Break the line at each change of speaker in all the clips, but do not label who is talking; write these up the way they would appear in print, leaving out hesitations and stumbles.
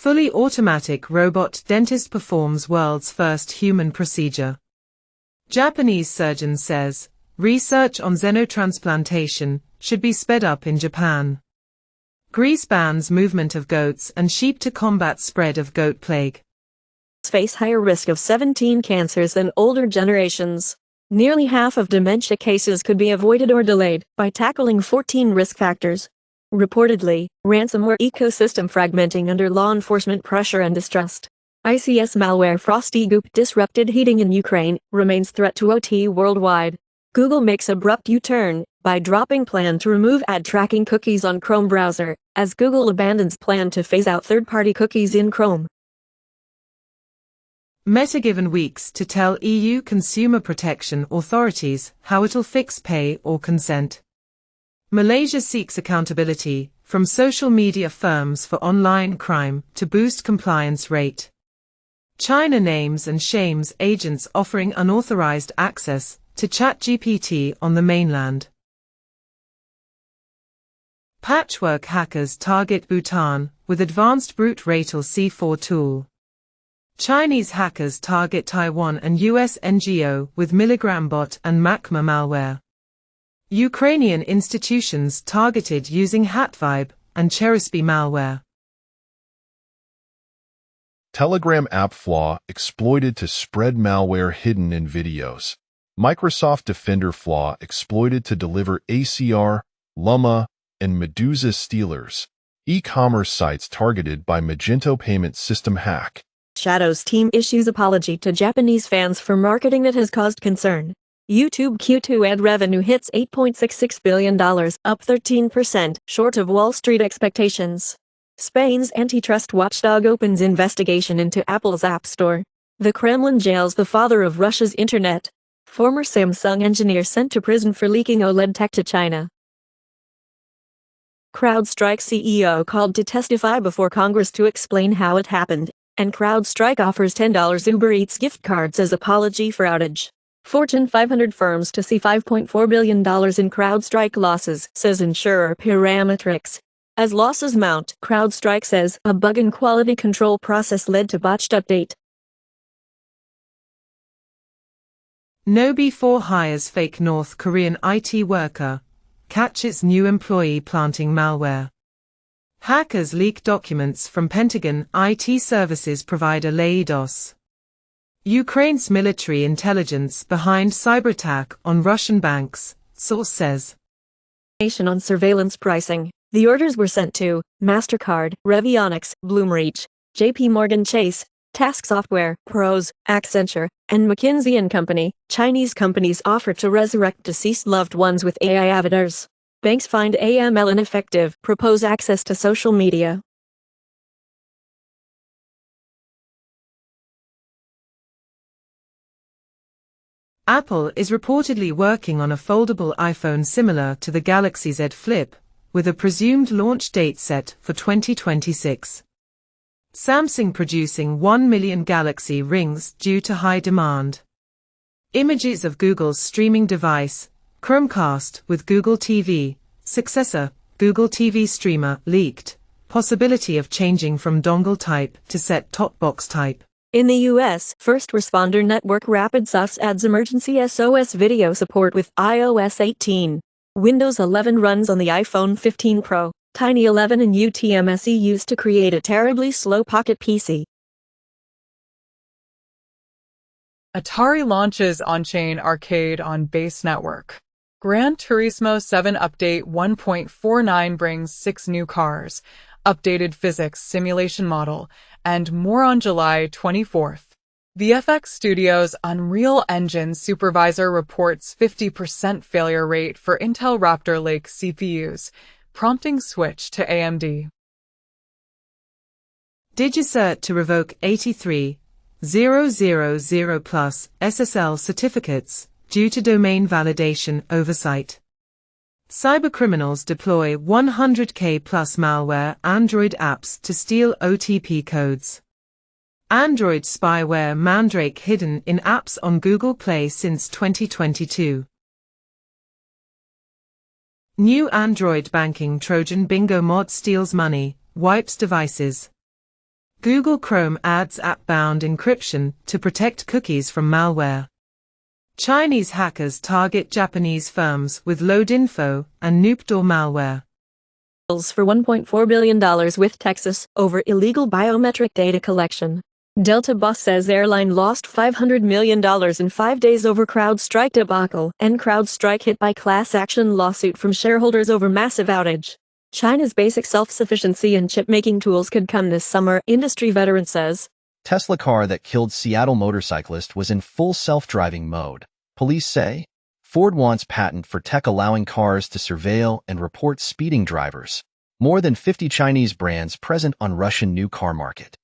Fully automatic robot dentist performs world's first human procedure. Japanese surgeon says, research on xenotransplantation should be sped up in Japan. Greece bans movement of goats and sheep to combat spread of goat plague.
Face higher risk of 17 cancers than older generations. Nearly half of dementia cases could be avoided or delayed by tackling 14 risk factors. Reportedly, ransomware ecosystem fragmenting under law enforcement pressure and distrust. ICS malware Frosty Goop disrupted heating in Ukraine, remains threat to OT worldwide. Google makes abrupt U-turn by dropping plan to remove ad tracking cookies on Chrome browser, as Google abandons plan to phase out third-party cookies in Chrome.
Meta given weeks to tell EU consumer protection authorities how it'll fix pay or consent. Malaysia seeks accountability from social media firms for online crime to boost compliance rate. China names and shames agents offering unauthorized access to ChatGPT on the mainland. Patchwork hackers target Bhutan with advanced brute ratal C4 tool. Chinese hackers target Taiwan and US NGO with Milligram bot and MACMA malware. Ukrainian institutions targeted using HatVibe and Cherysby malware.
Telegram app flaw exploited to spread malware hidden in videos. Microsoft Defender flaw exploited to deliver ACR, Llama, and Medusa stealers. E-commerce sites targeted by Magento payment system hack.
Shadow's team issues apology to Japanese fans for marketing that has caused concern. YouTube Q2 ad revenue hits $8.66 billion, up 13%, short of Wall Street expectations. Spain's antitrust watchdog opens investigation into Apple's App Store. The Kremlin jails the father of Russia's internet. Former Samsung engineer sent to prison for leaking OLED tech to China. CrowdStrike CEO called to testify before Congress to explain how it happened, and CrowdStrike offers $10 Uber Eats gift cards as apology for outage. Fortune 500 firms to see $5.4 billion in CrowdStrike losses, says insurer Parametrics. As losses mount, CrowdStrike says a bug in quality control process led to botched update.
No-B4 hires fake North Korean IT worker, catches new employee planting malware. Hackers leak documents from Pentagon IT services provider Leidos. Ukraine's military intelligence behind cyberattack on Russian banks, source says.
On surveillance pricing, the orders were sent to MasterCard, Revionics, Bloomreach, JP Morgan Chase, Task Software, Pros, Accenture, and McKinsey & Company. Chinese companies offer to resurrect deceased loved ones with AI avatars. Banks find AML ineffective, propose access to social media.
Apple is reportedly working on a foldable iPhone similar to the Galaxy Z Flip, with a presumed launch date set for 2026. Samsung producing 1 million Galaxy rings due to high demand. Images of Google's streaming device, Chromecast with Google TV, successor, Google TV Streamer, leaked. Possibility of changing from dongle type to set-top box type.
In the U.S., First Responder Network Rapid SOS adds emergency SOS video support with iOS 18. Windows 11 runs on the iPhone 15 Pro. Tiny 11 and UTMSE used to create a terribly slow Pocket PC.
Atari launches on-chain arcade on base network. Gran Turismo 7 Update 1.49 brings 6 new cars, updated physics simulation model, and more on July 24th. VFX Studios' Unreal Engine supervisor reports 50% failure rate for Intel Raptor Lake CPUs, prompting switch to AMD.
DigiCert to revoke 83,000 plus SSL certificates due to domain validation oversight. Cybercriminals deploy 100K plus malware Android apps to steal OTP codes. Android spyware Mandrake hidden in apps on Google Play since 2022. New Android banking Trojan Bingo mod steals money, wipes devices. Google Chrome adds app-bound encryption to protect cookies from malware. Chinese hackers target Japanese firms with loadinfo and Noopdoor malware.
For $1.4 billion with Texas over illegal biometric data collection. Delta boss says airline lost $500 million in 5 days over CrowdStrike debacle, and CrowdStrike hit by class action lawsuit from shareholders over massive outage. China's basic self-sufficiency in chip-making tools could come this summer, industry veteran says.
Tesla car that killed Seattle motorcyclist was in full self-driving mode. Police say Ford wants patent for tech allowing cars to surveil and report speeding drivers. More than 50 Chinese brands present on Russian new car market.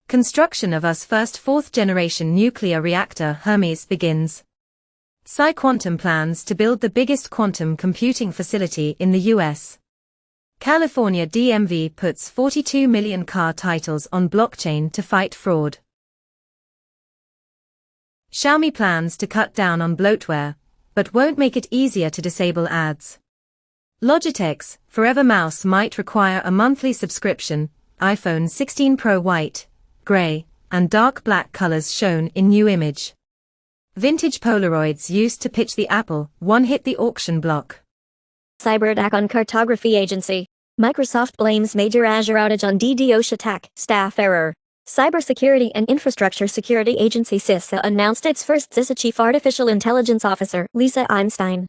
Construction of US first fourth-generation nuclear reactor Hermes begins. PsiQuantum plans to build the biggest quantum computing facility in the US. California DMV puts 42 million car titles on blockchain to fight fraud. Xiaomi plans to cut down on bloatware, but won't make it easier to disable ads. Logitech's Forever Mouse might require a monthly subscription. iPhone 16 Pro white, gray, and dark black colors shown in new image. Vintage Polaroids used to pitch the Apple One hit the auction block.
Cyber attack on cartography agency. Microsoft blames major Azure outage on DDoS attack, staff error. Cybersecurity and Infrastructure Security Agency CISA announced its first CISA Chief Artificial Intelligence Officer, Lisa Einstein.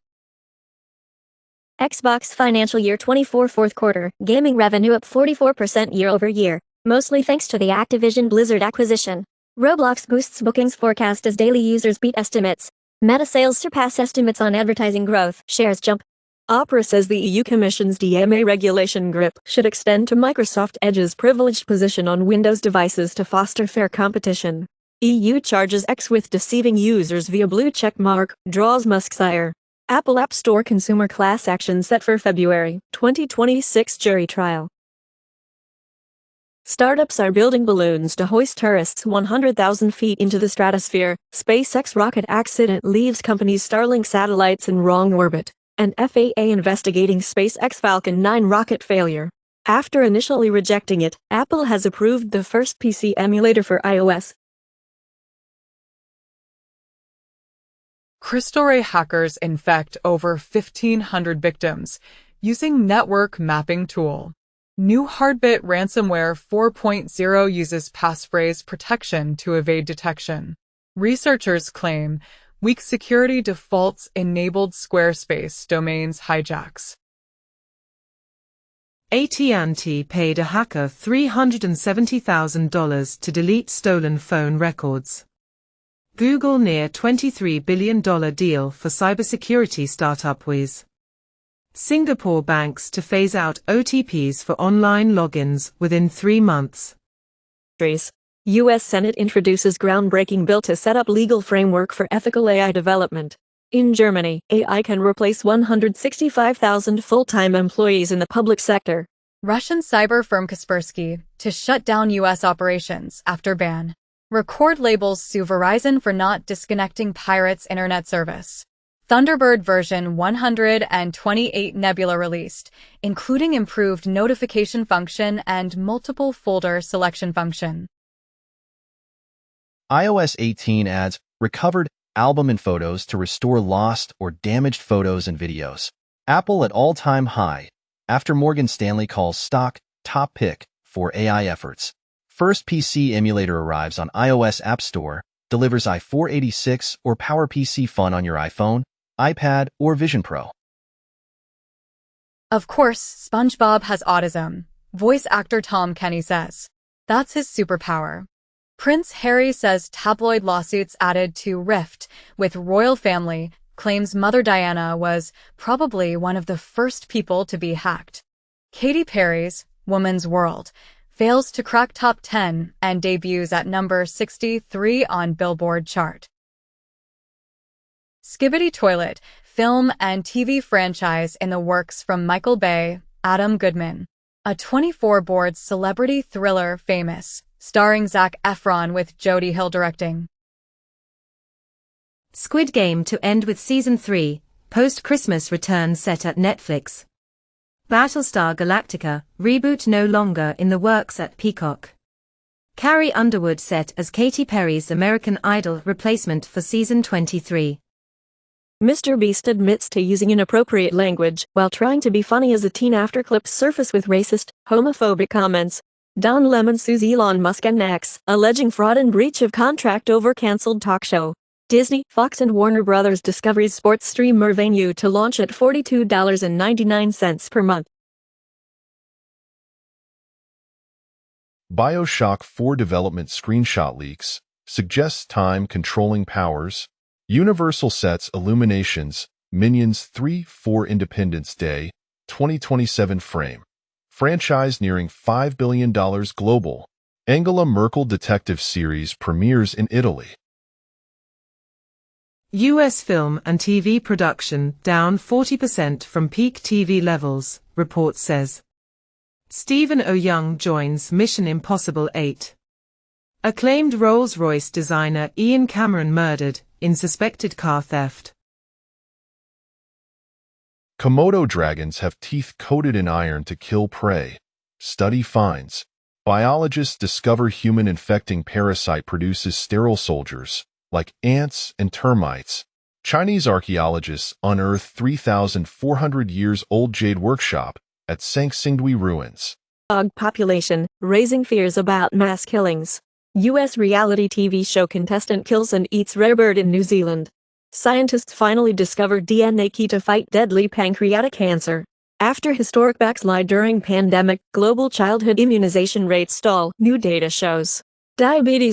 Xbox financial year 24 fourth quarter, gaming revenue up 44% year-over-year, mostly thanks to the Activision Blizzard acquisition. Roblox boosts bookings forecast as daily users beat estimates. Meta sales surpass estimates on advertising growth, shares jump.
Opera says the EU Commission's DMA regulation grip should extend to Microsoft Edge's privileged position on Windows devices to foster fair competition. EU charges X with deceiving users via blue check mark, draws Musk's ire. Apple App Store consumer class action set for February 2026 jury trial. Startups are building balloons to hoist tourists 100,000 feet into the stratosphere. SpaceX rocket accident leaves company's Starlink satellites in wrong orbit. And FAA investigating SpaceX Falcon 9 rocket failure. After initially rejecting it, Apple has approved the first PC emulator for iOS.
Crystal Ray hackers infect over 1,500 victims using network mapping tool. New Hardbit ransomware 4.0 uses passphrase protection to evade detection. Researchers claim weak security defaults enabled Squarespace domains hijacks.
AT&T paid a hacker $370,000 to delete stolen phone records. Google near $23 billion deal for cybersecurity startup Wiz. Singapore banks to phase out OTPs for online logins within 3 months.
U.S. Senate introduces groundbreaking bill to set up legal framework for ethical AI development. In Germany, AI can replace 165,000 full-time employees in the public sector.
Russian cyber firm Kaspersky to shut down U.S. operations after ban. Record labels sue Verizon for not disconnecting Pirate's internet service. Thunderbird version 128 Nebula released, including improved notification function and multiple folder selection function.
iOS 18 adds recovered album and photos to restore lost or damaged photos and videos. Apple at all-time high after Morgan Stanley calls stock top pick for AI efforts. First PC emulator arrives on iOS App Store, delivers i486 or PowerPC Fun on your iPhone, iPad, or Vision Pro.
Of course, SpongeBob has autism, voice actor Tom Kenny says. That's his superpower. Prince Harry says tabloid lawsuits added to rift with royal family, claims Mother Diana was probably one of the first people to be hacked. Katy Perry's Woman's World fails to crack top 10 and debuts at number 63 on Billboard chart. Skibidi Toilet, film and TV franchise in the works from Michael Bay, Adam Goodman. A 24-board celebrity thriller Famous, starring Zac Efron with Jodie Hill directing.
Squid Game to end with Season 3, post-Christmas return set at Netflix. Battlestar Galactica reboot no longer in the works at Peacock. Carrie Underwood set as Katy Perry's American Idol replacement for season 23.
Mr. Beast admits to using inappropriate language while trying to be funny as a teen after clips surface with racist, homophobic comments. Don Lemon sues Elon Musk and X, alleging fraud and breach of contract over cancelled talk show. Disney, Fox and Warner Bros. Discovery's sports streamer venue to launch at $42.99 per month.
BioShock 4 development screenshot leaks, suggests time-controlling powers, Universal sets Illuminations, Minions 3 for Independence Day, 2027 frame. Franchise nearing $5 billion global. Angela Merkel detective series premieres in Italy.
U.S. film and TV production down 40% from peak TV levels, report says. Stephen O. Young joins Mission Impossible 8. Acclaimed Rolls-Royce designer Ian Cameron murdered in suspected car theft.
Komodo dragons have teeth coated in iron to kill prey. Study finds. Biologists discover human infecting parasite produces sterile soldiers, like ants and termites. Chinese archaeologists unearth 3,400 years old jade workshop at Sangsingdui ruins.
Dog population, raising fears about mass killings. U.S. reality TV show contestant kills and eats rare bird in New Zealand. Scientists finally discovered DNA key to fight deadly pancreatic cancer. After historic backslide during pandemic, global childhood immunization rates stall, new data shows. Diabetes